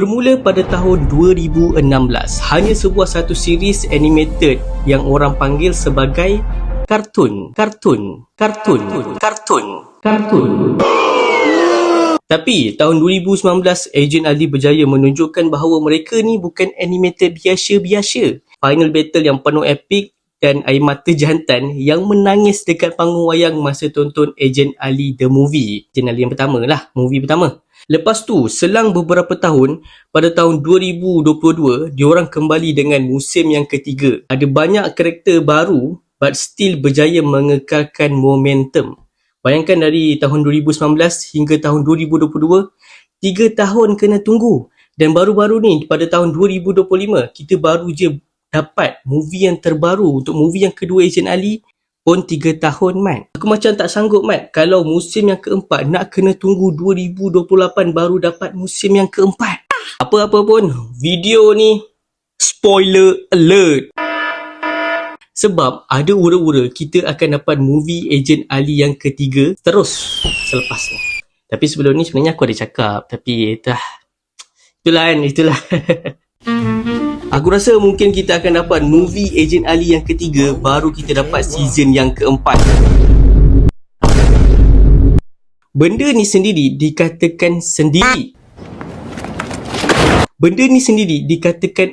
Bermula pada tahun 2016, hanya sebuah satu series animated yang orang panggil sebagai kartun. Tapi tahun 2019, Agent Ali berjaya menunjukkan bahawa mereka ni bukan animated biasa-biasa. Final battle yang penuh epik dan air mata jantan yang menangis dekat panggung wayang masa tonton Agent Ali The Movie. Agent Ali yang pertama lah, movie pertama. Lepas tu, selang beberapa tahun, pada tahun 2022, diorang kembali dengan musim yang ketiga. Ada banyak karakter baru but still berjaya mengekalkan momentum. Bayangkan dari tahun 2019 hingga tahun 2022, 3 tahun kena tunggu. Dan baru-baru ni, pada tahun 2025, kita baru je dapat movie yang terbaru untuk movie yang kedua Agent Ali pun 3 tahun, Mat. Aku macam tak sanggup, Mat. Kalau musim yang keempat nak kena tunggu 2028 baru dapat musim yang keempat. Apa-apa pun, video ni spoiler alert. Sebab ada ura-ura kita akan dapat movie Agent Ali yang ketiga terus selepas ni. Tapi sebelum ni sebenarnya aku ada cakap. Tapi itulah. Aku rasa mungkin kita akan dapat movie Agent Ali yang ketiga baru kita dapat season yang keempat. Benda ni sendiri dikatakan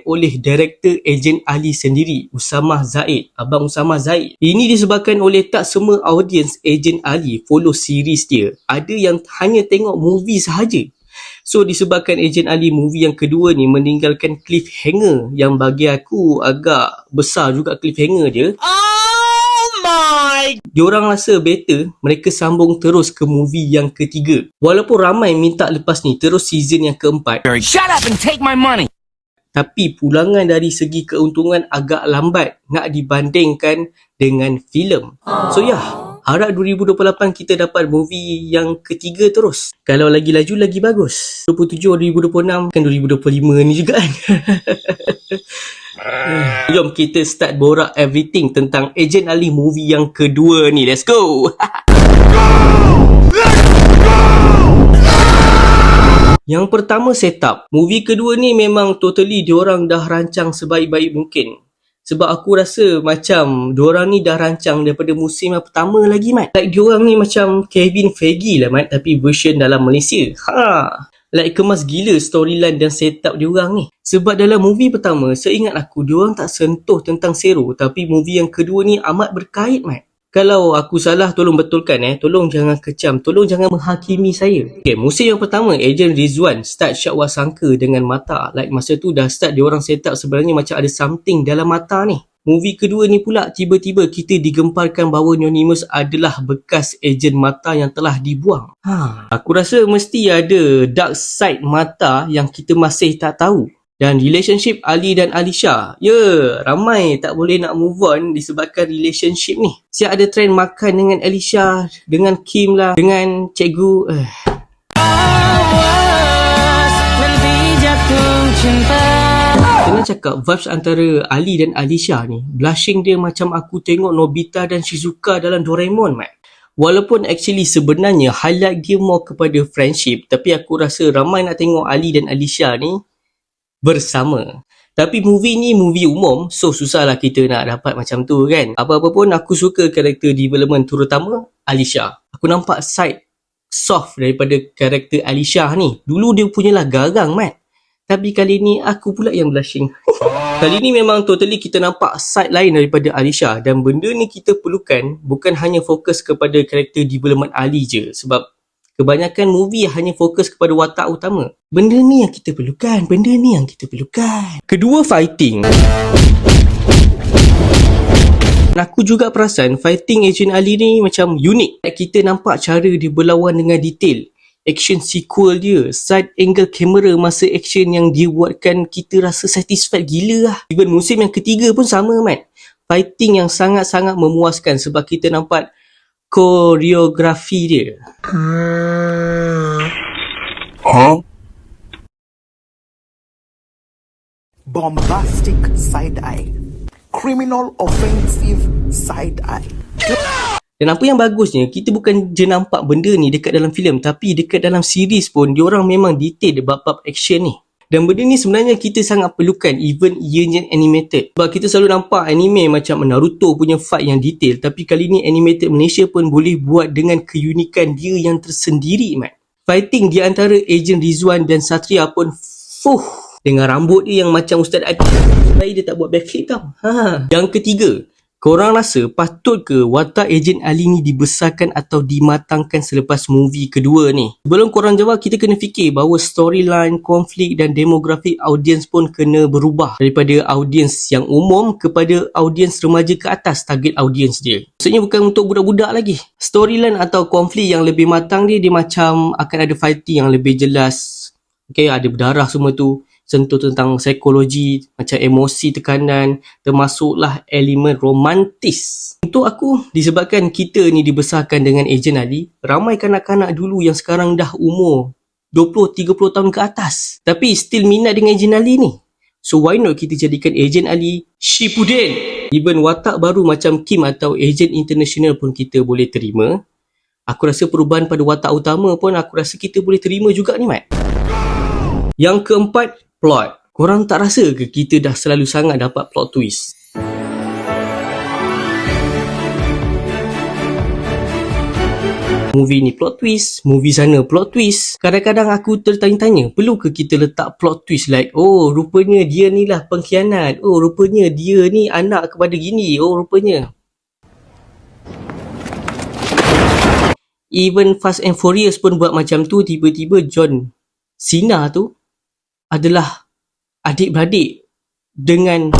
oleh director Agent Ali sendiri, Abang Usama Zaid. Ini disebabkan oleh tak semua audience Agent Ali follow series dia. Ada yang hanya tengok movie sahaja. So disebabkan Agent Ali movie yang kedua ni meninggalkan cliffhanger yang bagi aku agak besar juga cliffhanger dia. Diorang rasa better mereka sambung terus ke movie yang ketiga. Walaupun ramai minta lepas ni terus season yang keempat. Shut up and take my money. Tapi pulangan dari segi keuntungan agak lambat nak dibandingkan dengan filem. So harap 2028 kita dapat movie yang ketiga terus. Kalau lagi laju lagi bagus. 27 2026 kan 2025 ni juga kan. Jom kita start borak everything tentang Agent Ali movie yang kedua ni. Let's go. Yang pertama setup. Movie kedua ni memang totally diorang dah rancang sebaik-baik mungkin. Sebab aku rasa macam diorang ni dah rancang daripada musim yang pertama lagi, Mat. Like diorang ni macam Kevin Feige lah, Mat. Tapi version dalam Malaysia. Like kemas gila storyline dan setup diorang ni. Sebab dalam movie pertama, seingat aku, diorang tak sentuh tentang Zero. Tapi movie yang kedua ni amat berkait, Mat. Kalau aku salah, tolong betulkan Tolong jangan kecam. Tolong jangan menghakimi saya. Okay, musim yang pertama, Agent Rizwan start Syakwa Sangka dengan mata. Like masa tu dah start diorang set up sebenarnya macam ada something dalam mata ni. Movie kedua ni pula tiba-tiba kita digemparkan bahawa Anonymous adalah bekas ejen mata yang telah dibuang. Aku rasa mesti ada dark side mata yang kita masih tak tahu. Dan relationship Ali dan Alisha. Ramai tak boleh nak move on disebabkan relationship ni. Siap ada trend makan dengan Alisha, dengan Kim lah, dengan cikgu. Kena cakap vibes antara Ali dan Alisha ni, blushing dia macam aku tengok Nobita dan Shizuka dalam Doraemon, Mat. Walaupun actually sebenarnya highlight dia more kepada friendship, tapi aku rasa ramai nak tengok Ali dan Alisha ni bersama. Tapi movie ni movie umum, so susahlah kita nak dapat macam tu kan. Apa-apa pun aku suka karakter development terutama Alisha. Aku nampak side soft daripada karakter Alisha ni. Dulu dia punyalah garang, Mat. Tapi kali ni aku pula yang blushing. Kali ni memang totally kita nampak side lain daripada Alisha. Dan benda ni kita perlukan bukan hanya fokus kepada karakter development Ali je. Sebab kebanyakan movie hanya fokus kepada watak utama. Benda ni yang kita perlukan. Kedua, fighting. Aku juga perasan fighting Agent Ali ni macam unik. Kita nampak cara dia berlawan dengan detail. Action sequel dia, side angle kamera masa action yang dia buatkan kita rasa satisfied gila lah. Even musim yang ketiga pun sama, Mat. Fighting yang sangat-sangat memuaskan sebab kita nampak koreografi dia. Bombastic side eye. Criminal offensive side eye. Dan apa yang bagusnya, kita bukan je nampak benda ni dekat dalam filem, tapi dekat dalam series pun diorang memang detail bab-bab action ni. Dan benda ni sebenarnya kita sangat perlukan even ianya animated. Sebab kita selalu nampak anime macam Naruto punya fight yang detail, tapi kali ni animated Malaysia pun boleh buat dengan keunikan dia yang tersendiri, Mat. Fighting di antara Ejen Rizwan dan Satria pun dengan rambut dia yang macam Ustaz Adi. Supaya dia tak buat backflip tau. Yang ketiga, korang rasa patut ke watak Ejen Ali ni dibesarkan atau dimatangkan selepas movie kedua ni? Sebelum korang jawab, kita kena fikir bahawa storyline, konflik dan demografik audiens pun kena berubah daripada audiens yang umum kepada audiens remaja ke atas target audiens dia. Maksudnya bukan untuk budak-budak lagi. Storyline atau konflik yang lebih matang dia macam akan ada fighting yang lebih jelas. Okay, ada berdarah semua tu. Sentuh tentang psikologi, macam emosi, tekanan, termasuklah elemen romantis. Untuk aku, disebabkan kita ni dibesarkan dengan Ejen Ali, ramai kanak-kanak dulu yang sekarang dah umur 20-30 tahun ke atas, tapi still minat dengan Ejen Ali ni. So why not kita jadikan Ejen Ali Shippuden? Even watak baru macam Kim atau Ejen International pun kita boleh terima. Aku rasa perubahan pada watak utama pun aku rasa kita boleh terima juga ni, Mat. Yang keempat, plot. Korang tak rasa ke kita dah selalu sangat dapat plot twist? Movie ni plot twist, movie sana plot twist. Kadang-kadang aku tertanya-tanya, perlu ke kita letak plot twist like, oh rupanya dia ni lah pengkhianat, oh rupanya dia ni anak kepada gini, oh rupanya. Even Fast and Furious pun buat macam tu. Tiba-tiba John Cena tu adalah adik-beradik dengan.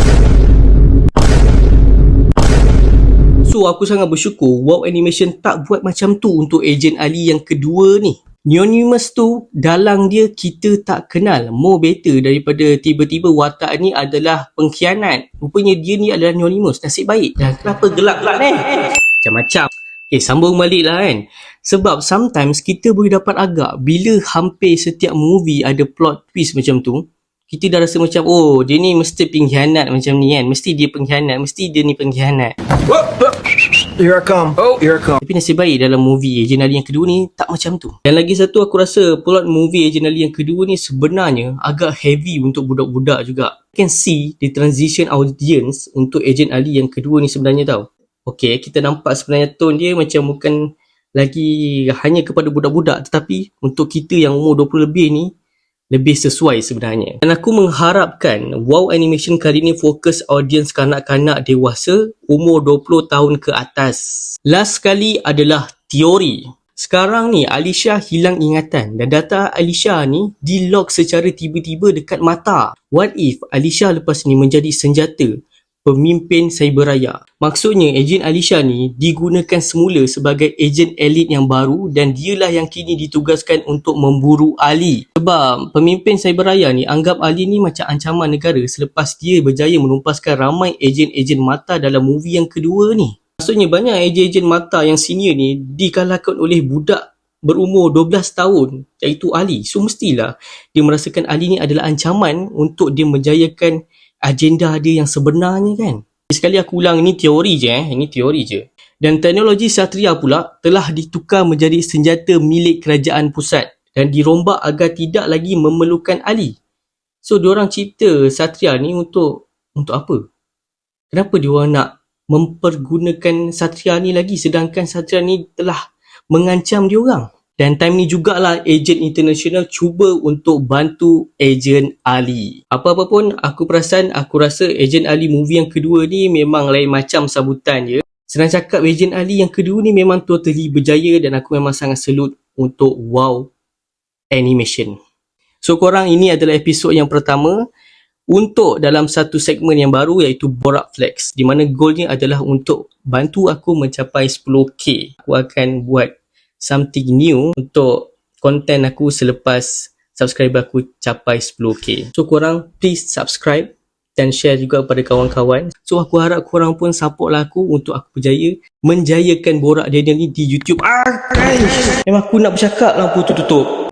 So aku sangat bersyukur Wow Animation tak buat macam tu untuk Ejen Ali yang kedua ni. Neonimus tu dalang dia kita tak kenal, more better daripada tiba-tiba watak ni adalah pengkhianat. Rupanya dia ni adalah Neonimus. Nasib baik. Dan kenapa gelap-gelap ni? Macam-macam. Okay, sambung balik lah kan. Sebab sometimes kita boleh dapat agak bila hampir setiap movie ada plot twist macam tu, kita dah rasa macam, oh dia ni mesti pengkhianat macam ni kan. Mesti dia pengkhianat, mesti dia ni pengkhianat. Here I come. Oh, here I come. Tapi nasib baik dalam movie Ejen Ali yang kedua ni tak macam tu. Dan lagi satu, aku rasa plot movie Ejen Ali yang kedua ni sebenarnya agak heavy untuk budak-budak juga. You can see the transition audience untuk Ejen Ali yang kedua ni sebenarnya tau. Okay, kita nampak sebenarnya tone dia macam bukan lagi hanya kepada budak-budak, tetapi untuk kita yang umur 20 lebih ni lebih sesuai sebenarnya. Dan aku mengharapkan Wow Animation kali ni fokus audience kanak-kanak dewasa umur 20 tahun ke atas. Last sekali adalah teori. Sekarang ni Alisha hilang ingatan dan data Alisha ni di-lock secara tiba-tiba dekat mata. What if Alisha lepas ni menjadi senjata pemimpin cyberraya? Maksudnya Ejen Alisha ni digunakan semula sebagai ejen elit yang baru dan dialah yang kini ditugaskan untuk memburu Ali. Sebab pemimpin cyberraya ni anggap Ali ni macam ancaman negara selepas dia berjaya menumpaskan ramai ejen-ejen mata dalam movie yang kedua ni. Maksudnya banyak ejen-ejen mata yang senior ni dikalahkan oleh budak berumur 12 tahun iaitu Ali. So mestilah dia merasakan Ali ni adalah ancaman untuk dia menjayakan agenda dia yang sebenarnya kan. Sekali aku ulang, ini teori je ini teori je. Dan teknologi Satria pula telah ditukar menjadi senjata milik kerajaan pusat dan dirombak agar tidak lagi memerlukan Ali. So diorang cipta Satria ni untuk apa? Kenapa diorang nak mempergunakan Satria ni lagi sedangkan Satria ni telah mengancam diorang? Dan time ni jugalah Ejen International cuba untuk bantu Ejen Ali. Apa-apa pun aku rasa Ejen Ali movie yang kedua ni memang lain macam sambutan dia. Senang cakap Ejen Ali yang kedua ni memang totally berjaya dan aku memang sangat salute untuk Wow Animation. So korang, ini adalah episod yang pertama untuk dalam satu segmen yang baru iaitu Borak Flex, di mana goalnya adalah untuk bantu aku mencapai 10k. Aku akan buat something new untuk konten aku selepas subscriber aku capai 10k. So korang please subscribe dan share juga pada kawan-kawan. So aku harap korang pun support lah aku untuk aku berjaya menjayakan Borak Daniel ni di YouTube. Memang aku nak bercakap lampu tu tutup.